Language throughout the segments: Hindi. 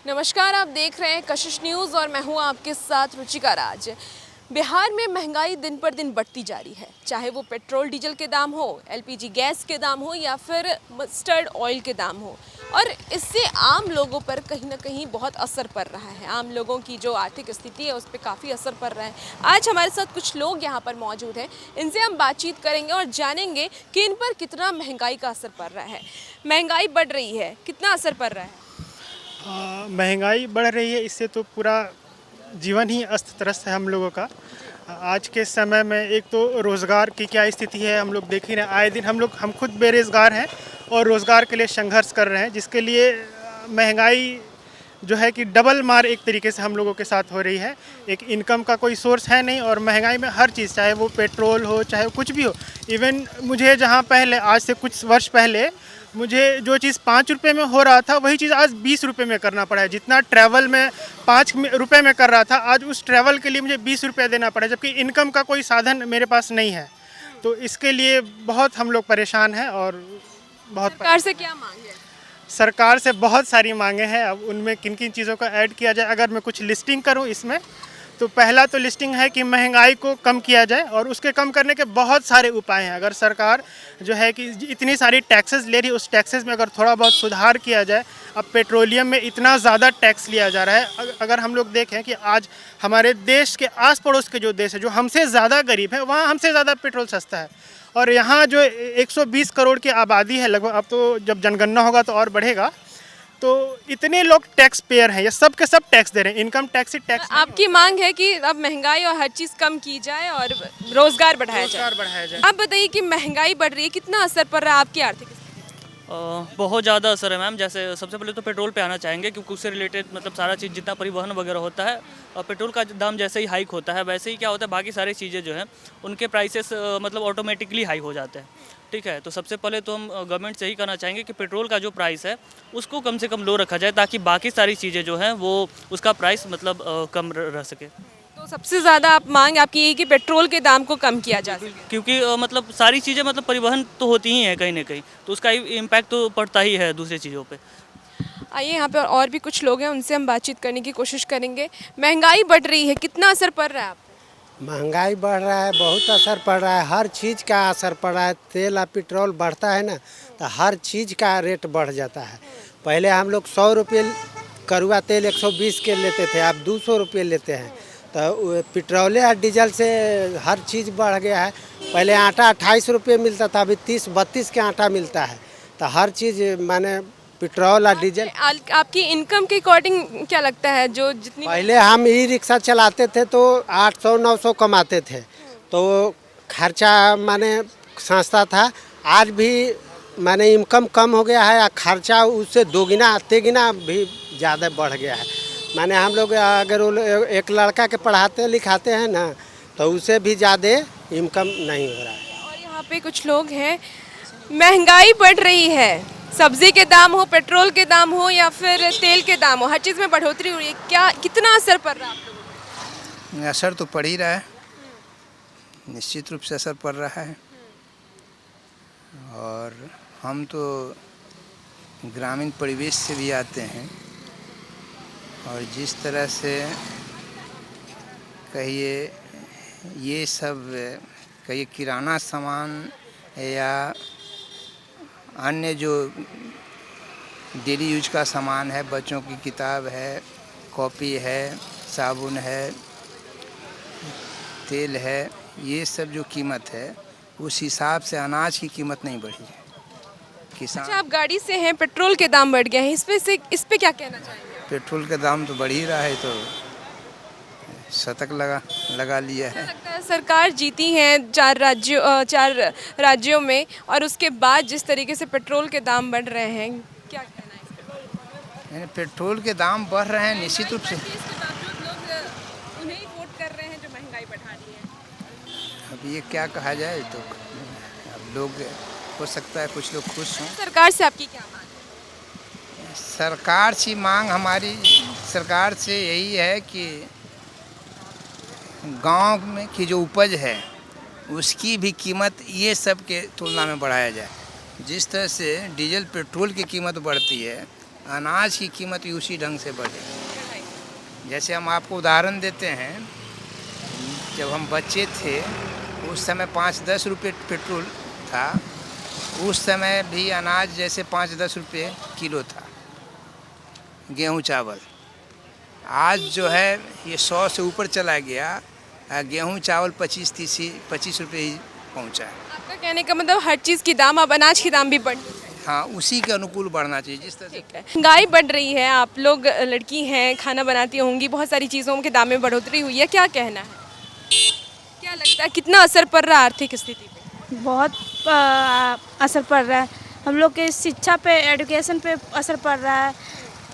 नमस्कार, आप देख रहे हैं कशिश न्यूज़ और मैं हूं आपके साथ रुचिका राज। बिहार में महंगाई दिन पर दिन बढ़ती जा रही है, चाहे वो पेट्रोल डीजल के दाम हो, एलपीजी गैस के दाम हो या फिर मस्टर्ड ऑयल के दाम हो। और इससे आम लोगों पर कहीं ना कहीं बहुत असर पड़ रहा है। आम लोगों की जो आर्थिक स्थिति है उस पर काफ़ी असर पड़ रहा है। आज हमारे साथ कुछ लोग यहाँ पर मौजूद हैं, इनसे हम बातचीत करेंगे और जानेंगे कि इन पर कितना महंगाई का असर पड़ रहा है। महंगाई बढ़ रही है, कितना असर पड़ रहा है? महंगाई बढ़ रही है, इससे तो पूरा जीवन ही अस्त त्रस्त है हम लोगों का। आज के समय में एक तो रोज़गार की क्या स्थिति है हम लोग देख ही रहे हैं। आए दिन हम खुद बेरोज़गार हैं और रोज़गार के लिए संघर्ष कर रहे हैं, जिसके लिए महंगाई जो है कि डबल मार एक तरीके से हम लोगों के साथ हो रही है। एक इनकम का कोई सोर्स है नहीं और महंगाई में हर चीज़, चाहे वो पेट्रोल हो चाहे कुछ भी हो। इवन मुझे जहाँ पहले आज से कुछ वर्ष पहले मुझे जो चीज़ 5 रुपये में हो रहा था वही चीज़ आज 20 रुपये में करना पड़ा है। जितना ट्रैवल में 5 रुपये में कर रहा था, आज उस ट्रैवल के लिए मुझे 20 रुपये देना पड़ा, जबकि इनकम का कोई साधन मेरे पास नहीं है। तो इसके लिए बहुत हम लोग परेशान हैं और बहुत सरकार से क्या मांग है? सरकार से बहुत सारी मांगे हैं। अब उनमें किन किन चीज़ों का ऐड किया जाए, अगर मैं कुछ लिस्टिंग करूं इसमें, तो पहला तो लिस्टिंग है कि महंगाई को कम किया जाए और उसके कम करने के बहुत सारे उपाय हैं। अगर सरकार जो है कि इतनी सारी टैक्सेस ले रही है, उस टैक्सेस में अगर थोड़ा बहुत सुधार किया जाए। अब पेट्रोलियम में इतना ज़्यादा टैक्स लिया जा रहा है। अगर हम लोग देखें कि आज हमारे देश के आस पड़ोस के जो देश है, जो हमसे ज़्यादा गरीब है, वहाँ हमसे ज़्यादा पेट्रोल सस्ता है। और यहाँ जो 120 करोड़ की आबादी है लगभग, अब तो जब जनगणना होगा तो और बढ़ेगा, तो इतने लोग टैक्स पेयर हैं, ये सब के सब टैक्स दे रहे हैं। इनकम टैक्स ही टैक्स। आपकी मांग है कि अब महंगाई और हर चीज़ कम की जाए और रोजगार बढ़ाया जाए। आप बताइए कि महंगाई बढ़ रही है, कितना असर पड़ रहा है आपकी आर्थिक स्थिति? बहुत ज़्यादा असर है मैम। जैसे सबसे पहले तो पेट्रोल पे आना चाहेंगे, क्योंकि उससे रिलेटेड मतलब सारा चीज़ जितना परिवहन वगैरह होता है, और पेट्रोल का दाम जैसे ही हाइक होता है वैसे ही क्या होता है, बाकी सारी चीज़ें जो हैं उनके प्राइसेस मतलब ऑटोमेटिकली हाई हो जाते हैं। ठीक है, तो सबसे पहले तो हम गवर्नमेंट से ही कहना चाहेंगे कि पेट्रोल का जो प्राइस है उसको कम से कम लो रखा जाए, ताकि बाकी सारी चीज़ें जो हैं वो उसका प्राइस मतलब कम रह सके। तो सबसे ज़्यादा आप मांग आपकी ये कि पेट्रोल के दाम को कम किया जा सके। क्योंकि मतलब सारी चीज़ें मतलब परिवहन तो होती ही हैं कहीं ना कहीं, तो उसका इम्पैक्ट तो पड़ता ही है दूसरी चीज़ों पे। आइए, यहाँ पे और भी कुछ लोग हैं, उनसे हम बातचीत करने की कोशिश करेंगे। महंगाई बढ़ रही है, कितना असर पड़ रहा है आप? महंगाई बढ़ रहा है, बहुत असर पड़ रहा है। हर चीज़ का असर पड़ रहा है। तेल और पेट्रोल बढ़ता है ना, तो हर चीज़ का रेट बढ़ जाता है। पहले हम लोग 100 रुपये कड़वा तेल 120 के लेते थे, अब 200 रुपये लेते हैं। तो पेट्रोल और डीजल से हर चीज़ बढ़ गया है। पहले आटा 28 रुपये मिलता था, अभी 30-32 के आटा मिलता है। तो हर चीज़ माने पेट्रोल और डीजल। आपकी इनकम के अकॉर्डिंग क्या लगता है, जो जितनी पहले हम ई रिक्शा चलाते थे तो 800-900 कमाते थे, तो खर्चा माने सस्ता था। आज भी माने इनकम कम हो गया है और खर्चा उससे दोगुना तेगुना भी ज़्यादा बढ़ गया है। माने हम लोग अगर एक लड़का के पढ़ाते लिखाते हैं ना, तो उससे भी ज़्यादा इनकम नहीं हो रहा है। और यहाँ पे कुछ लोग हैं, महंगाई बढ़ रही है, सब्जी के दाम हो, पेट्रोल के दाम हो या फिर तेल के दाम हो, हर चीज़ में बढ़ोतरी हो रही है। क्या कितना असर पड़ रहा है आप लोगों को? असर तो पड़ ही रहा है, निश्चित रूप से असर पड़ रहा है। और हम तो ग्रामीण परिवेश से भी आते हैं, और जिस तरह से कहिए ये सब कहिए किराना सामान या अन्य जो डेली यूज का सामान है, बच्चों की किताब है, कॉपी है, साबुन है, तेल है, ये सब जो कीमत है उस हिसाब से अनाज की कीमत नहीं बढ़ी है। अच्छा, किसान आप गाड़ी से हैं, पेट्रोल के दाम बढ़ गए हैं, इस पे क्या कहना चाहेंगे? पेट्रोल का दाम तो बढ़ ही रहा है, तो शतक लगा लिया है। लगता है सरकार जीती है 4 राज्यों में, और उसके बाद जिस तरीके से पेट्रोल के दाम बढ़ रहे हैं, क्या कहना है इस पे? यानी पेट्रोल के दाम बढ़ रहे हैं निश्चित रूप से। इसके बावजूद लोग उन्हें ही वोट कर रहे हैं जो महंगाई बढ़ा रही है। अब ये क्या कहा जाए, तो अब लोग हो सकता है कुछ लोग खुश हों। सरकार से आपकी क्या मांग है? सरकार से मांग हमारी सरकार से यही है कि गांव में की जो उपज है उसकी भी कीमत ये सब के तुलना में बढ़ाया जाए। जिस तरह से डीजल पेट्रोल की कीमत बढ़ती है, अनाज की कीमत भी उसी ढंग से बढ़े। जैसे हम आपको उदाहरण देते हैं, जब हम बच्चे थे उस समय 5-10 रुपये पेट्रोल था, उस समय भी अनाज जैसे 5-10 रुपये किलो था, गेहूँ चावल। आज जो है ये 100 से ऊपर चला गया, गेहूँ चावल 25 रुपये ही पहुँचा है। आपका कहने का मतलब हर चीज़ की दाम, अब अनाज की दाम भी बढ़। हाँ, उसी के अनुकूल बढ़ना चाहिए जिस तरह से। ठीक है, महंगाई बढ़ रही है, आप लोग लड़की हैं, खाना बनाती होंगी, बहुत सारी चीज़ों के दाम में बढ़ोतरी हुई है, क्या कहना है? क्या लगता है कितना असर पड़ रहा है आर्थिक स्थिति पे? बहुत असर पड़ रहा है। हम लोग के शिक्षा पे, एजुकेशन पे असर पड़ रहा है।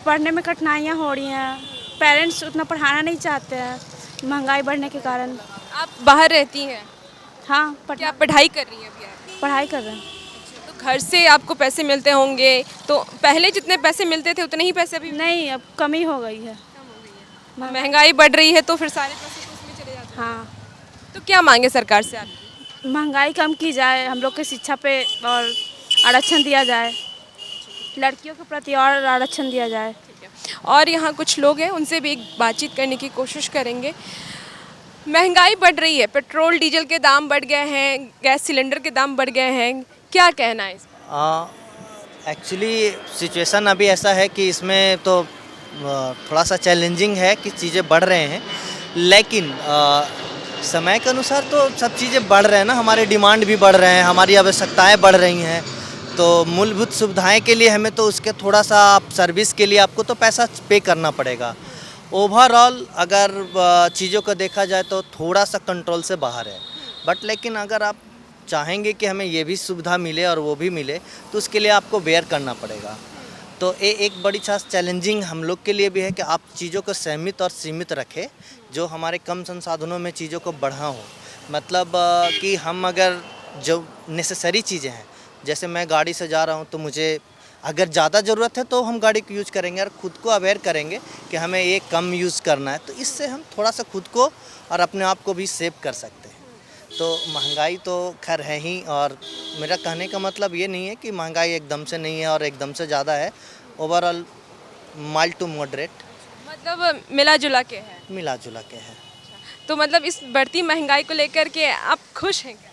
पढ़ने में कठिनाइयाँ हो रही हैं, पेरेंट्स उतना पढ़ाना नहीं चाहते हैं महंगाई बढ़ने के कारण। आप बाहर रहती हैं, हाँ, क्या पढ़ाई कर रही हैं अभी आप? पढ़ाई कर रहे हैं। तो घर से आपको पैसे मिलते होंगे, तो पहले जितने पैसे मिलते थे उतने ही पैसे अभी नहीं, अब कमी हो गई है। महंगाई बढ़ रही है तो फिर सारे पैसे तो उसमें चले जाते हैं। हाँ, तो क्या मांगे सरकार से आप? महंगाई कम की जाए, हम लोग के शिक्षा पे और आरक्षण दिया जाए, लड़कियों के प्रति और आरक्षण दिया जाए। और यहाँ कुछ लोग हैं, उनसे भी एक बातचीत करने की कोशिश करेंगे। महंगाई बढ़ रही है, पेट्रोल डीजल के दाम बढ़ गए हैं, गैस सिलेंडर के दाम बढ़ गए हैं, क्या कहना है इस पर? एक्चुअली सिचुएशन अभी ऐसा है कि इसमें तो थोड़ा सा चैलेंजिंग है कि चीज़ें बढ़ रहे हैं, लेकिन समय के अनुसार तो सब चीज़ें बढ़ रहे हैं ना, हमारे डिमांड भी बढ़ रहे हैं, हमारी आवश्यकताएं बढ़ रही हैं, तो मूलभूत सुविधाएं के लिए हमें तो उसके थोड़ा सा सर्विस के लिए आपको तो पैसा पे करना पड़ेगा। ओवरऑल अगर चीज़ों को देखा जाए तो थोड़ा सा कंट्रोल से बाहर है, बट लेकिन अगर आप चाहेंगे कि हमें ये भी सुविधा मिले और वो भी मिले तो उसके लिए आपको बेयर करना पड़ेगा। तो ये एक बड़ी खास चैलेंजिंग हम लोग के लिए भी है कि आप चीज़ों को सीमित और सीमित रखें, जो हमारे कम संसाधनों में चीज़ों को बढ़ा हो। मतलब कि हम अगर जो नेसेसरी चीज़ें हैं, जैसे मैं गाड़ी से जा रहा हूँ तो मुझे अगर ज़्यादा ज़रूरत है तो हम गाड़ी को यूज़ करेंगे और ख़ुद को अवेयर करेंगे कि हमें ये कम यूज़ करना है, तो इससे हम थोड़ा सा खुद को और अपने आप को भी सेव कर सकते हैं। तो महंगाई तो खैर है ही, और मेरा कहने का मतलब ये नहीं है कि महंगाई एकदम से नहीं है और एकदम से ज़्यादा है, ओवरऑल माइल्ड टू मॉडरेट, मतलब मिला जुला के है। मिला जुला के है। तो मतलब इस बढ़ती महंगाई को लेकर के आप खुश हैं क्या?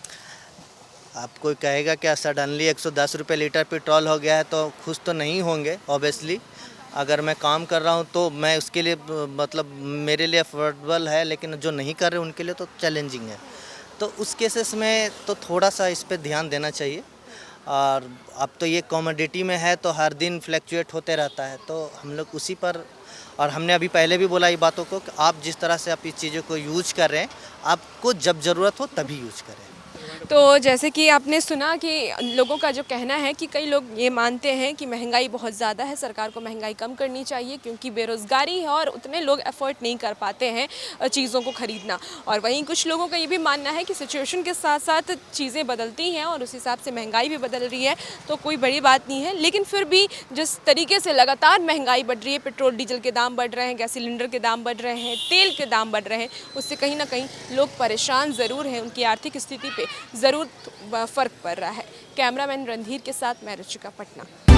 आप कोई कहेगा क्या सडनली 110 रुपये लीटर पेट्रोल हो गया है तो खुश तो नहीं होंगे ऑब्वियसली। अगर मैं काम कर रहा हूँ तो मैं उसके लिए मतलब मेरे लिए अफोर्डेबल है, लेकिन जो नहीं कर रहे उनके लिए तो चैलेंजिंग है। तो उस केसेस में तो थोड़ा सा इस पे ध्यान देना चाहिए। और अब तो ये कमोडिटी में है तो हर दिन फ्लैक्चुएट होते रहता है, तो हम लोग उसी पर, और हमने अभी पहले भी बोला ये बातों को कि आप जिस तरह से आप इस चीज़ों को यूज कर रहे हैं, आपको जब ज़रूरत हो तभी यूज करें। तो जैसे कि आपने सुना कि लोगों का जो कहना है कि कई लोग ये मानते हैं कि महंगाई बहुत ज़्यादा है, सरकार को महंगाई कम करनी चाहिए क्योंकि बेरोज़गारी है और उतने लोग अफोर्ड नहीं कर पाते हैं चीज़ों को ख़रीदना। और वहीं कुछ लोगों का ये भी मानना है कि सिचुएशन के साथ साथ चीज़ें बदलती हैं और उस हिसाब से महंगाई भी बदल रही है, तो कोई बड़ी बात नहीं है। लेकिन फिर भी जिस तरीके से लगातार महंगाई बढ़ रही है, पेट्रोल डीजल के दाम बढ़ रहे हैं, गैस सिलेंडर के दाम बढ़ रहे हैं, तेल के दाम बढ़ रहे हैं, उससे कहीं ना कहीं लोग परेशान ज़रूर हैं, उनकी आर्थिक स्थिति पे ज़रूर फ़र्क पड़ रहा है। कैमरामैन रणधीर के साथ मैं रुचिका, पटना।